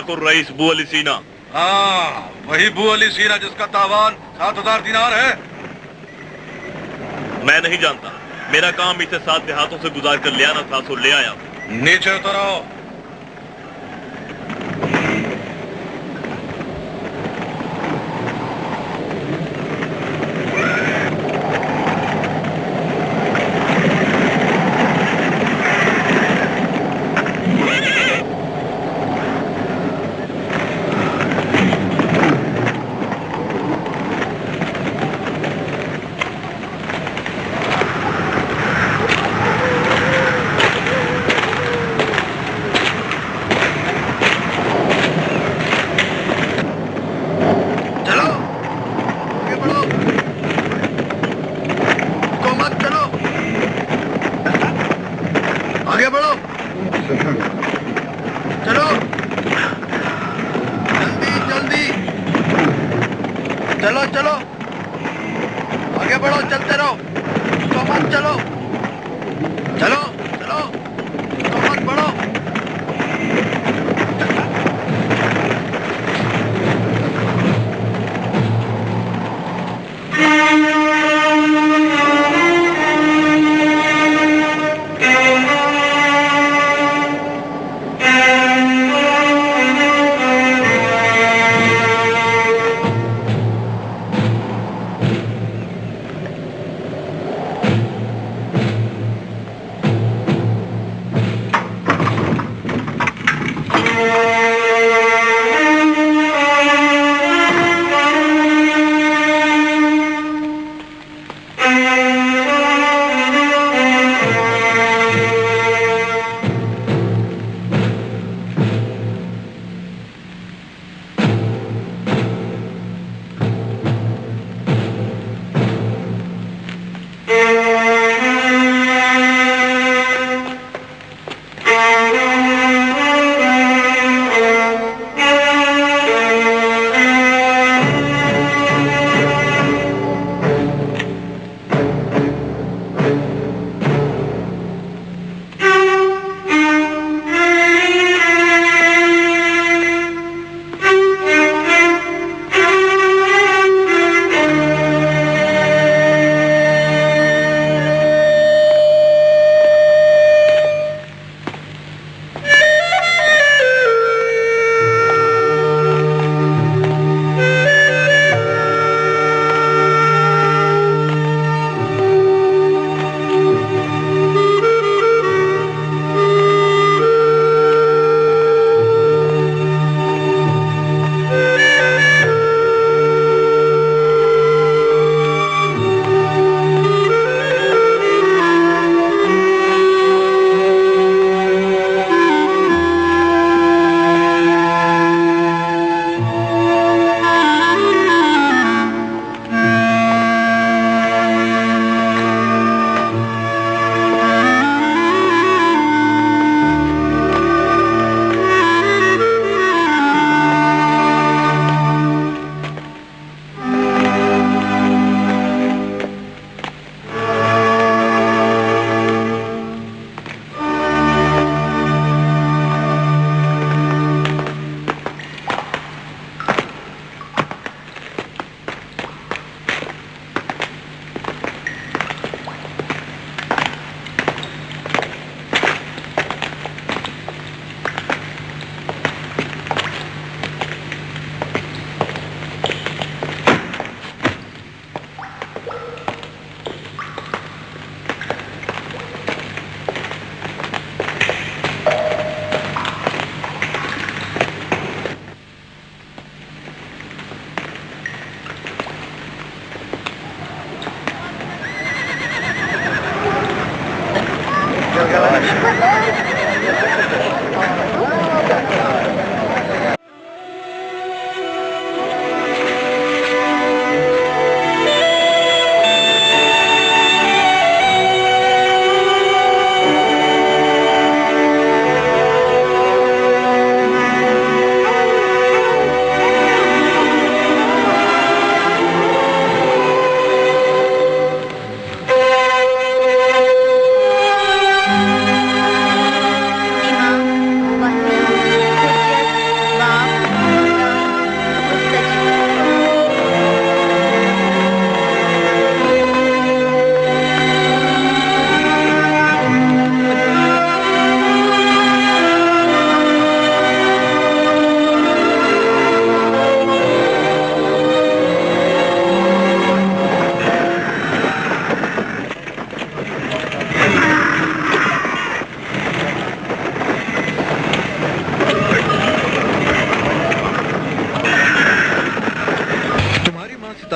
ملک الرئیس بو علی سینا. ہاں وہی بو علی سینا جس کا تاوان 7,000 دینار ہے. میں نہیں جانتا. میرا کام اسے 7 دیہاتوں سے گزار کر لے آنا تھا، سو لے آیا. نیچے اترو.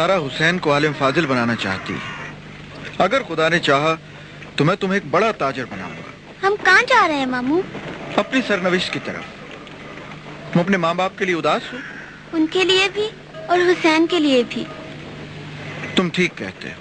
تارا حسین کو عالم فاضل بنانا چاہتی ہے. اگر خدا نے چاہا تو میں تمہیں ایک بڑا تاجر بناؤں گا. ہم کہاں جا رہے ہیں ماموں؟ اپنی سرنوشت کی طرف. تم اپنے ماں باپ کے لیے اداس ہو؟ ان کے لیے بھی اور حسین کے لیے بھی. تم ٹھیک کہتے ہو.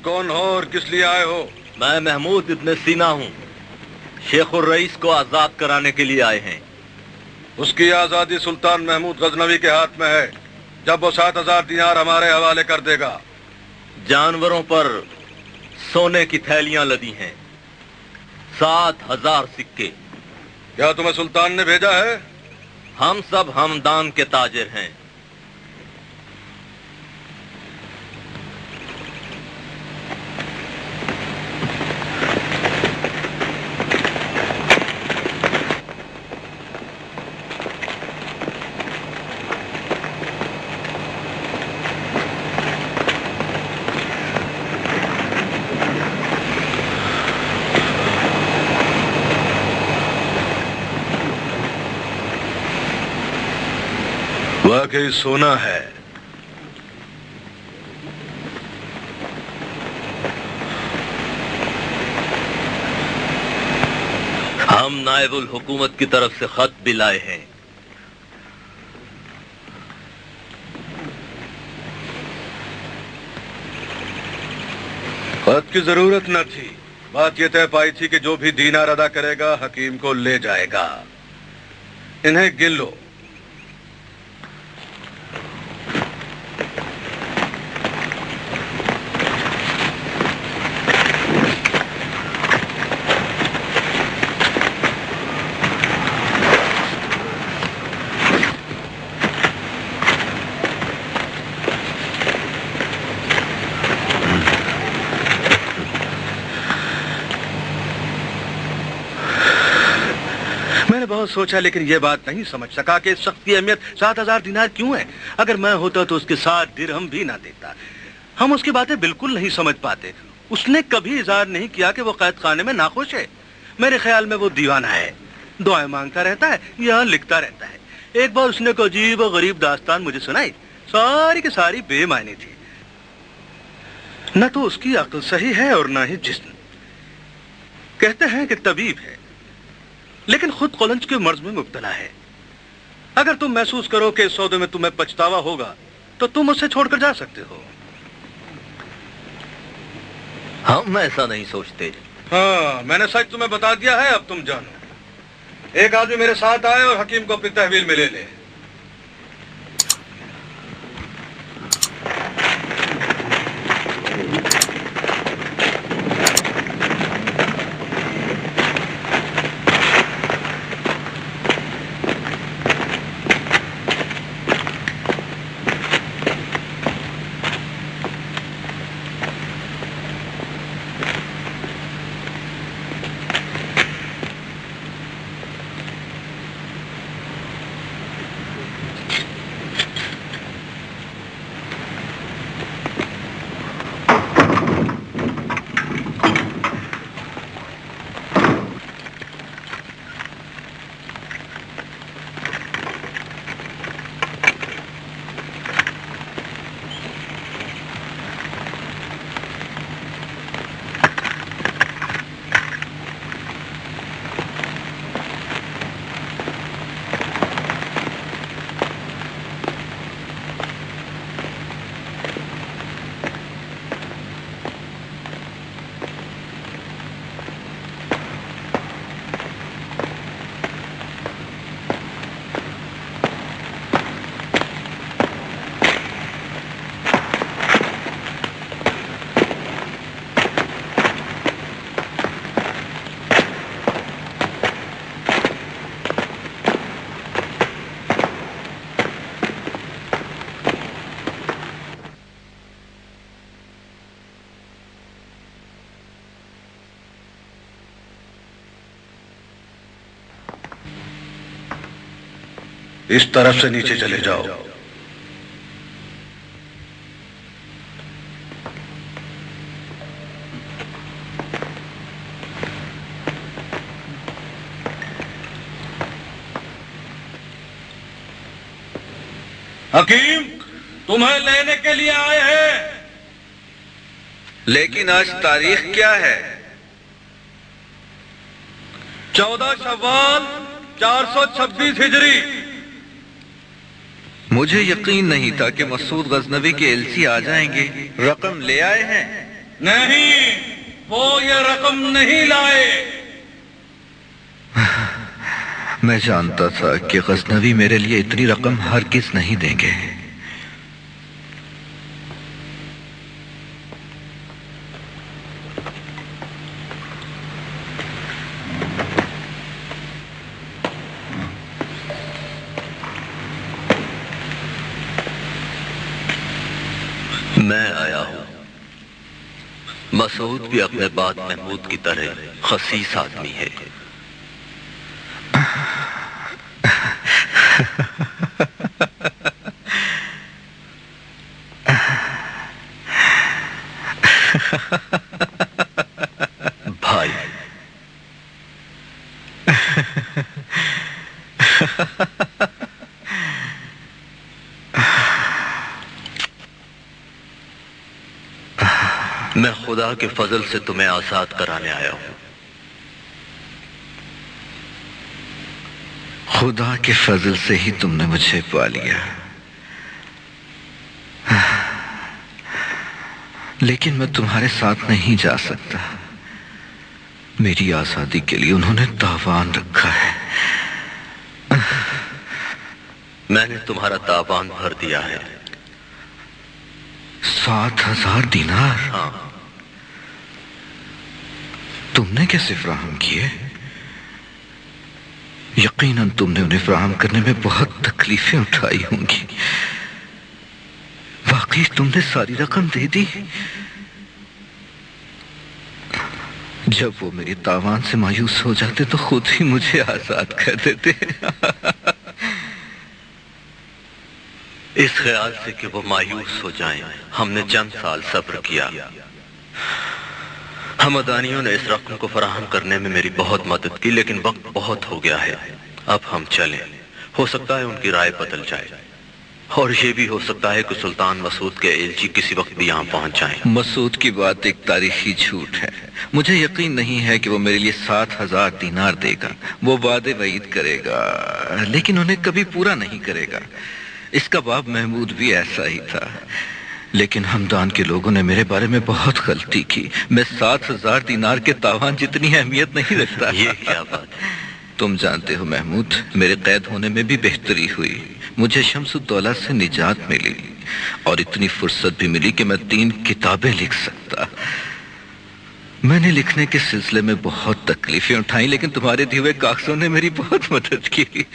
کون ہو اور کس لیے آئے ہو؟ میں محمود ابن سینا ہوں. شیخ الرئیس کو آزاد کرانے کے لیے آئے ہیں. اس کی آزادی سلطان محمود غزنوی کے ہاتھ میں ہے. جب وہ 7,000 دینار ہمارے حوالے کر دے گا. جانوروں پر سونے کی تھیلیاں لدی ہیں. 7,000 سکے. کیا تمہیں سلطان نے بھیجا ہے؟ ہم سب ہمدان کے تاجر ہیں. واقعی سونا ہے. ہم نائب الحکومت کی طرف سے خط بھی لائے ہیں. خط کی ضرورت نہ تھی. بات یہ طے پائی تھی کہ جو بھی دینار ادا کرے گا حکیم کو لے جائے گا. انہیں گن لو. میں نے بہت سوچا لیکن یہ بات نہیں سمجھ سکا کہ اس شخص کی اہمیت 7,000 دینار کیوں ہے. اگر میں ہوتا تو اس کے 7 درہم بھی نہ دیتا. ہم اس کی باتیں بالکل نہیں سمجھ پاتے. اس نے کبھی اظہار نہیں کیا کہ وہ قید خانے میں ناخوش ہے. میرے خیال میں وہ دیوانہ ہے. دعائیں مانگتا رہتا ہے یا لکھتا رہتا ہے. ایک بار اس نے ایک عجیب و غریب داستان مجھے سنائی. ساری کی ساری بے معنی تھی. نہ تو اس کی عقل صحیح ہے اور نہ ہی جسم. کہتے ہیں کہ طبیب ہے لیکن خود قولنج کے مرض میں مبتلا ہے. اگر تم محسوس کرو کہ اس سودے میں تمہیں پچھتاوا ہوگا تو تم اسے چھوڑ کر جا سکتے ہو. ہم ایسا نہیں سوچتے. ہاں میں نے سچ تمہیں بتا دیا ہے. اب تم جانو. ایک آدمی میرے ساتھ آئے اور حکیم کو اپنی تحویل میں لے لے. इस तरफ से नीचे चले जाओ। हकीम, तुम्हें लेने के लिए आए हैं। लेकिन आज तारीख क्या है? 14 शव्वाल 426 हिजरी। मुझे यकीन नहीं था कि मसूद गजनवी के एलसी आ जाएंगे। रकम ले आए हैं? नहीं, वो ये रकम नहीं लाए। मैं जानता था कि गजनवी मेरे लिए इतनी रकम हरगिज नहीं देंगे। मैं आया हूं। मसूद भी अपने बाद महमूद की तरह खसीस आदमी है। भाई, मैं खुदा के फजल से तुम्हें आजाद कराने आया हूं। खुदा के फजल से ही तुमने मुझे पा लिया, लेकिन मैं तुम्हारे साथ नहीं जा सकता। मेरी आजादी के लिए उन्होंने तावान रखा है। मैंने तुम्हारा तावान भर दिया है। 7,000 दिनार? हाँ। तुमने कैसे फराहम किए? यकीनन तुमने उन्हें फराहम करने में बहुत तकलीफें उठाई होंगी। वाकई तुमने सारी रकम दे दी? जब वो मेरी तावान से मायूस हो जाते तो खुद ही मुझे आजाद कर देते। इस ख्याल से कि वो मायूस हो जाएं, हमने चंद साल सब्र किया। हमदानियों ने इस रकम को फराहम करने में मेरी बहुत मदद की, लेकिन वक्त बहुत हो गया है। अब हम चलें। हो सकता है उनकी राय बदल जाए, और ये भी हो सकता है कि सुल्तान मसूद के एलची किसी वक्त भी यहाँ पहुंच जाएं। मसूद की बात एक तारीखी झूठ है। मुझे यकीन नहीं है कि वो मेरे लिए 7,000 दिनार देगा। वो वादे वईद करेगा, लेकिन उन्हें कभी पूरा नहीं करेगा। इसका बाप महमूद भी ऐसा ही था, लेकिन हमदान के लोगों ने मेरे बारे में बहुत गलती की। मैं 7,000 दिनार के तावान जितनी अहमियत नहीं रखता। ये क्या बात है? तुम जानते हो महमूद, मेरे कैद होने में भी बेहतरी हुई। मुझे शम्सुद्दौला से निजात मिली, और इतनी फुर्सत भी मिली कि मैं 3 किताबें लिख सकता। मैंने लिखने के सिलसिले में बहुत तकलीफें उठाई, लेकिन तुम्हारे दिए हुए कागजों ने मेरी बहुत मदद की।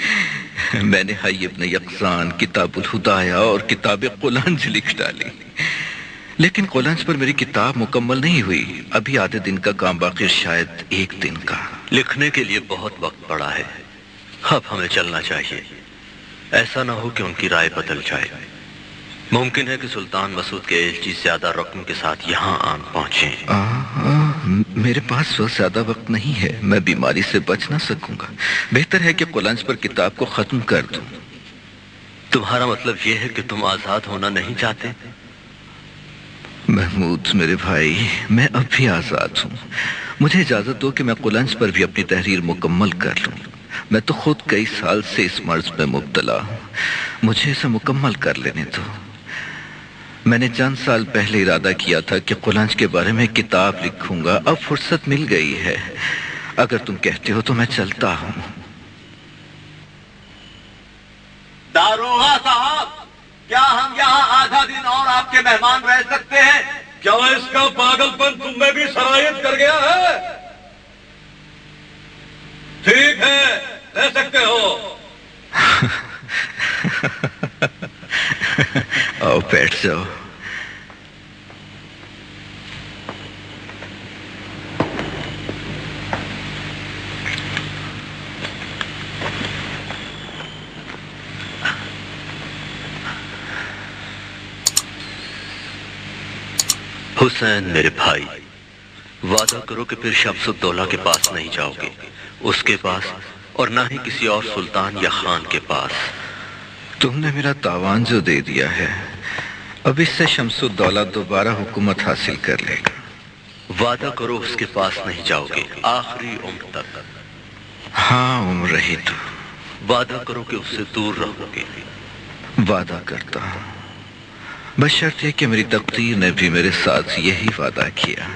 मैंने हय इब्न यक़ज़ान, किताबुल हुदाया और किताब कुलंज लिख डाली, लेकिन कुलंज पर मेरी किताब मुकम्मल नहीं हुई। अभी आधे दिन का काम बाकी, शायद 1 दिन का। लिखने के लिए बहुत वक्त पड़ा है। अब हमें चलना चाहिए। ऐसा ना हो कि उनकी राय बदल जाए। मुमकिन है कि सुल्तान मसूद के एलची ज्यादा रकम के साथ यहाँ आन पहुंचे। मेरे पास वो ज्यादा वक्त नहीं है। मैं बीमारी से बच ना सकूंगा। बेहतर है कि कुलंज पर किताब को खत्म कर दूं। तुम्हारा मतलब यह है कि तुम आजाद होना नहीं चाहते? महमूद मेरे भाई, मैं अब भी आजाद हूँ। मुझे इजाजत दो कि मैं कुलंज पर भी अपनी तहरीर मुकम्मल कर लूँ। मैं तो खुद कई साल से इस मर्ज में मुब्तला हूँ। मुझे इसे मुकम्मल कर लेने दो। मैंने चंद साल पहले इरादा किया था कि कुलंज के बारे में किताब लिखूंगा। अब फुर्सत मिल गई है। अगर तुम कहते हो तो मैं चलता हूँ। दारोगा साहब, क्या हम यहाँ आधा दिन और आपके मेहमान रह सकते हैं? क्या इसका पागलपन तुम में भी सरायत कर गया है? ठीक है, रह सकते हो। आओ बैठ जाओ। हुसैन मेरे भाई, वादा करो कि फिर शम्सुद्दौला के पास नहीं जाओगे, उसके पास, और ना ही किसी और सुल्तान या खान के पास। तुमने मेरा तावान जो दे दिया है, अब इससे शम्सुद्दौला दोबारा हुकूमत हासिल कर लेगा। वादा करो उसके पास नहीं जाओगे आखिरी उम्र तक। हाँ, उम्र रही तो। वादा करो कि उससे दूर रहोगे। वादा करता हूं, बशर्ते कि मेरी तकदीर ने भी मेरे साथ यही वादा किया।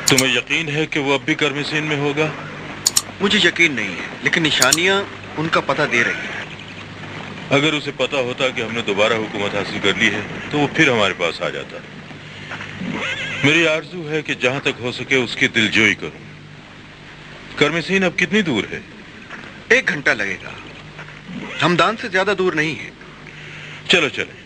तुम्हें यकीन है कि वो अब भी कर्मिसीन में होगा? मुझे यकीन नहीं है, लेकिन निशानियां उनका पता दे रही हैं। अगर उसे पता होता कि हमने दोबारा हुकूमत हासिल कर ली है तो वो फिर हमारे पास आ जाता। मेरी आरज़ू है कि जहां तक हो सके उसकी दिलजोई करूं। कर्मिसीन अब कितनी दूर है? 1 घंटा लगेगा। हमदान से ज्यादा दूर नहीं है। चलो चले।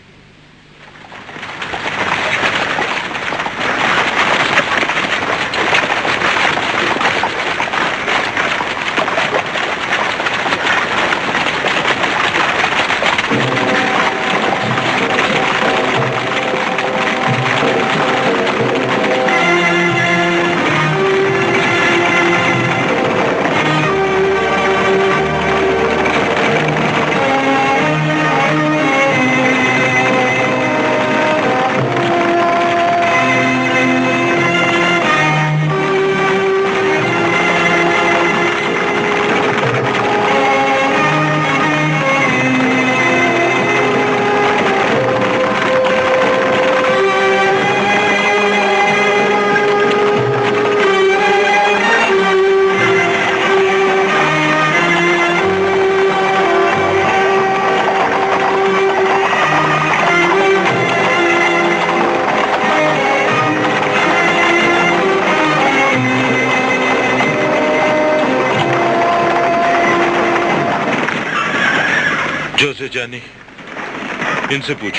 जोसे जानी, इनसे पूछ।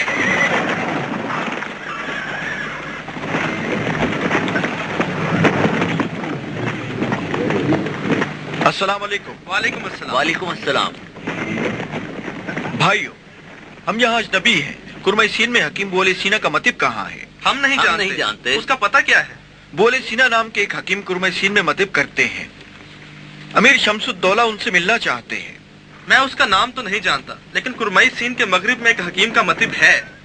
अस्सलाम वालेकुम। वालेकुम अस्सलाम। वालेकुम अस्सलाम। भाइयों, हम यहाँ अजनबी हैं। कुरमा सीन में हकीम बोले सीना का मतिब कहाँ है? हम नहीं जानते। उसका पता क्या है? बोले सीना नाम के एक हकीम कुरमा सीन में मतिब करते हैं। अमीर शम्सुद्दौला उनसे मिलना चाहते हैं। मैं उसका नाम तो नहीं जानता, लेकिन कुरमई सीन के मगरिब में एक हकीम का मतिब है।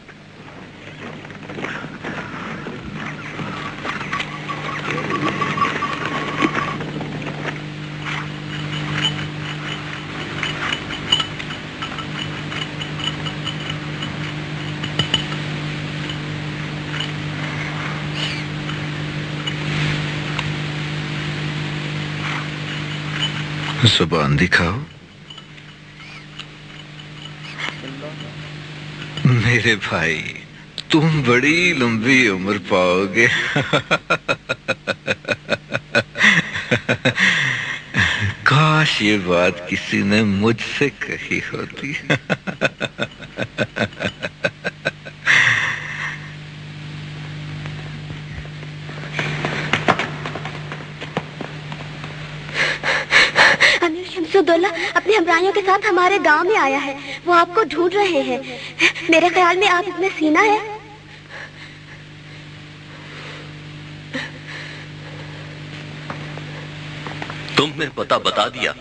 जुबान दिखाओ। मेरे भाई, तुम बड़ी लंबी उम्र पाओगे। काश ये बात किसी ने मुझसे कही होती। अमीर शम्सुद्दौला अपने हमराहियों के साथ हमारे गांव में आया है। वो आपको ढूंढ रहे हैं। मेरे ख्याल में आप इसमें सीना है। तुमने पता बता दिया?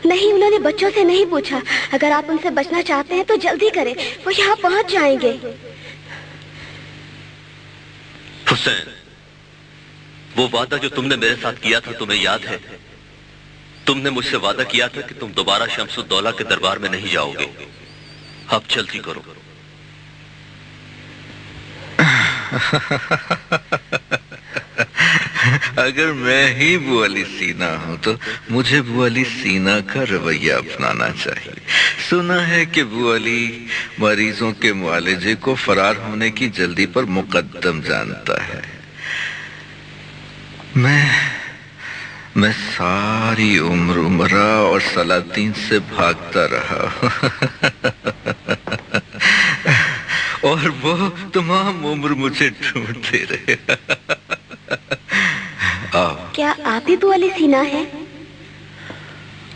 नहीं, उन्होंने बच्चों से नहीं पूछा। अगर आप उनसे बचना चाहते हैं तो जल्दी करें, वो यहाँ पहुंच जाएंगे। हुसैन, वो वादा जो तुमने मेरे साथ किया था तुम्हें याद है? تم نے مجھ سے وعدہ کیا تھا کہ تم دوبارہ شمس الدولہ کے دربار میں نہیں جاؤ گے. اب جلدی کرو. اگر میں ہی بو علی سینا ہوں تو مجھے بو علی سینا کا رویہ اپنانا چاہیے. سنا ہے کہ بو علی مریضوں کے معالجے کو فرار ہونے کی جلدی پر مقدم جانتا ہے. میں ساری عمر عمرہ اور سلاطین سے بھاگتا رہا اور وہ تمام عمر مجھے ڈھونڈتے رہے. کیا آپ ہی بو علی سینا ہیں؟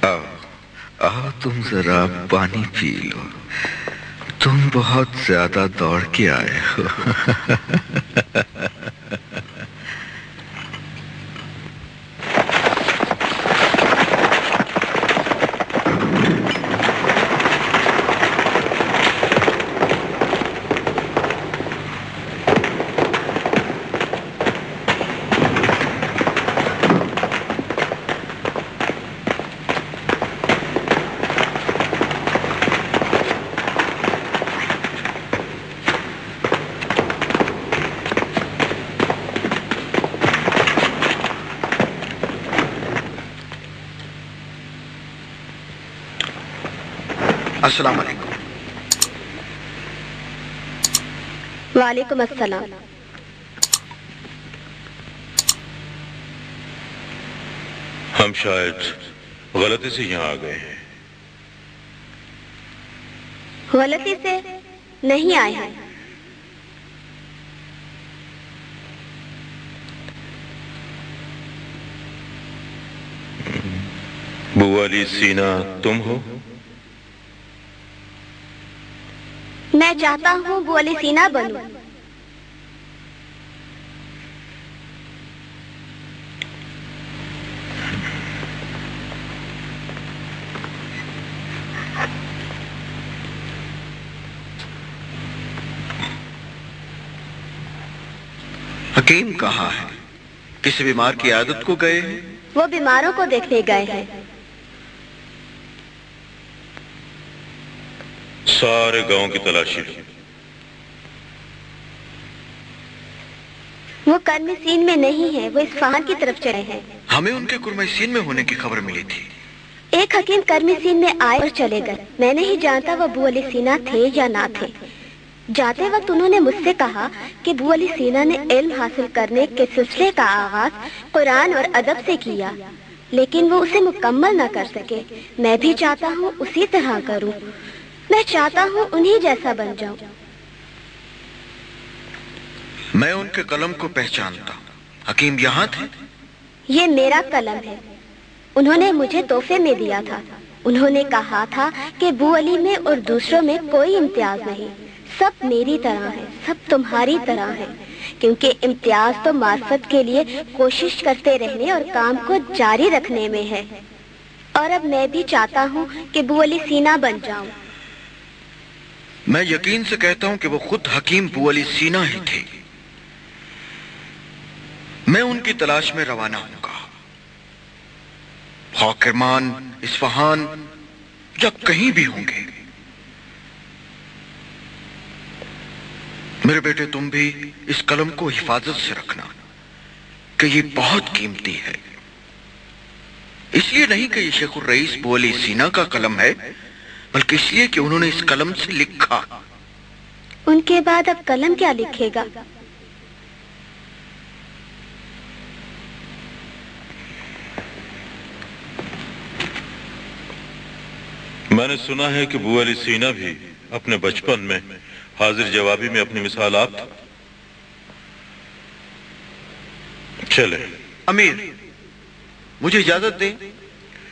آؤ تم ذرا پانی پی لو. تم بہت زیادہ دوڑ کے آئے ہو. السلام علیکم. وعلیکم السلام. ہم شاید غلطی سے یہاں آ گئے ہیں. غلطی سے نہیں آئے ہیں. بو علی سینا تم ہو؟ میں چاہتا ہوں بو علی سینا بنوں. حکیم کہاں ہے؟ کسی بیمار کی عادت کو گئے ہیں؟ وہ بیماروں کو دیکھنے گئے ہیں. سارے گاؤں کی تلاشی لو. وہ کرمسین میں نہیں ہے، وہ اصفہان کی طرف چلے ہیں. ہمیں ان کے کرمسین میں ہونے کی خبر ملی تھی. ایک حکیم کرمسین میں آئے اور چلے گئے. میں نہیں جانتا وہ بو علی سینا تھے یا نہ تھے. جاتے وقت انہوں نے مجھ سے کہا کہ بو علی سینا نے علم حاصل کرنے کے سلسلے کا آغاز قرآن اور ادب سے کیا، لیکن وہ اسے مکمل نہ کر سکے. میں بھی چاہتا ہوں اسی طرح کروں. میں چاہتا ہوں انہی جیسا بن جاؤں. میں ان کے قلم کو پہچانتا ہوں. حکیم یہاں تھے؟ یہ میرا قلم ہے. انہوں نے مجھے تحفے میں دیا تھا. انہوں نے کہا تھا کہ بو علی میں اور دوسروں میں کوئی امتیاز نہیں. سب میری طرح ہیں، سب تمہاری طرح ہیں، کیونکہ امتیاز تو معرفت کے لیے کوشش کرتے رہنے اور کام کو جاری رکھنے میں ہے. اور اب میں بھی چاہتا ہوں کہ بو علی سینا بن جاؤں. میں یقین سے کہتا ہوں کہ وہ خود حکیم بو علی سینا ہی تھے. میں ان کی تلاش میں روانہ ہوں گا. کرمان، اصفہان یا کہیں بھی ہوں گے. میرے بیٹے تم بھی اس قلم کو حفاظت سے رکھنا کہ یہ بہت قیمتی ہے. اس لیے نہیں کہ یہ شیخ الرئیس بو علی سینا کا قلم ہے، بلکہ اس لیے کہ انہوں نے اس قلم سے لکھا. ان کے بعد اب قلم کیا لکھے گا؟ میں نے سنا ہے کہ بو علی سینا بھی اپنے بچپن میں حاضر جوابی میں اپنی مثال آپ تھا. چلے. امیر، مجھے اجازت دیں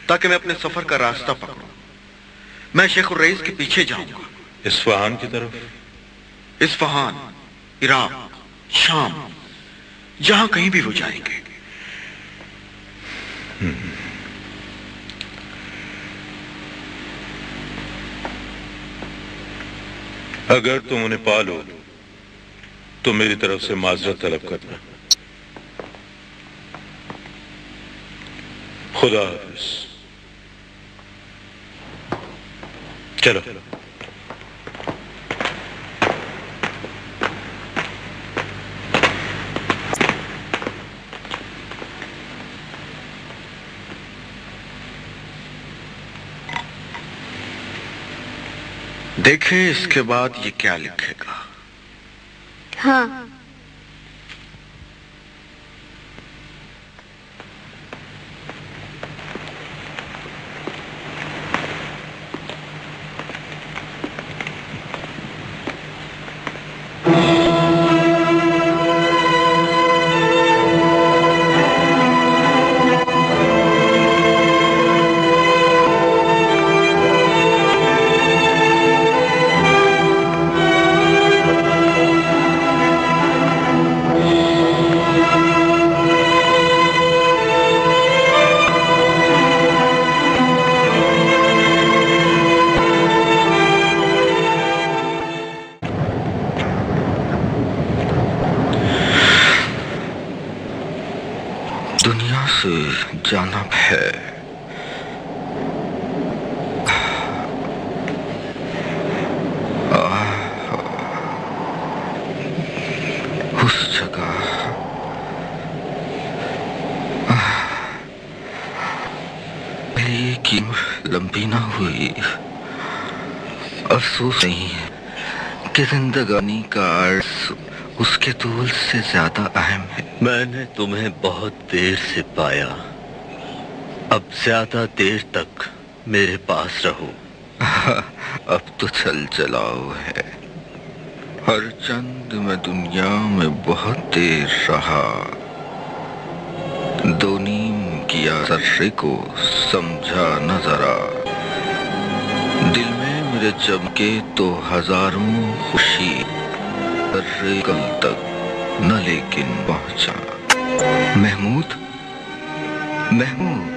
تاکہ میں اپنے سفر کا راستہ پکڑوں. میں شیخ الرئیس کے پیچھے جاؤں گا. اصفہان کی طرف؟ اصفہان، عراق، شام، جہاں کہیں بھی وہ جائیں گے. اگر تم انہیں پالو تو میری طرف سے معذرت طلب کرنا. خدا حافظ. चलो। देखें इसके बाद ये क्या लिखेगा। हाँ, दुनिया से जाना है। उस जगह की लंबी ना हुई। अफसोस नहीं है कि जिंदगानी का अर्ज उसके तूल से ज्यादा अहम है। मैंने तुम्हें बहुत देर से पाया, अब ज्यादा देर तक मेरे पास रहो। अब तो चल चलाओ है। हर चंद मैं दुनिया में बहुत देर रहा। दो नीम किया सर्रे को समझा न जरा। दिल में मेरे चमके तो हजारों खुशी, सर्रे कल तक न लेकिन पहुंचा। महमूद, महमूद,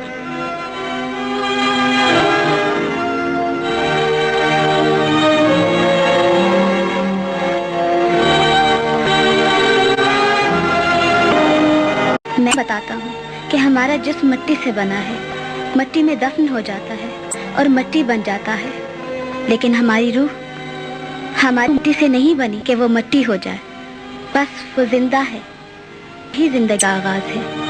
मैं बताता हूँ कि हमारा जिस्म मिट्टी से बना है, मिट्टी में दफन हो जाता है और मिट्टी बन जाता है, लेकिन हमारी रूह हमारी मिट्टी से नहीं बनी कि वो मिट्टी हो जाए। बस वो जिंदा है, ही जिंदगी का आगाज है।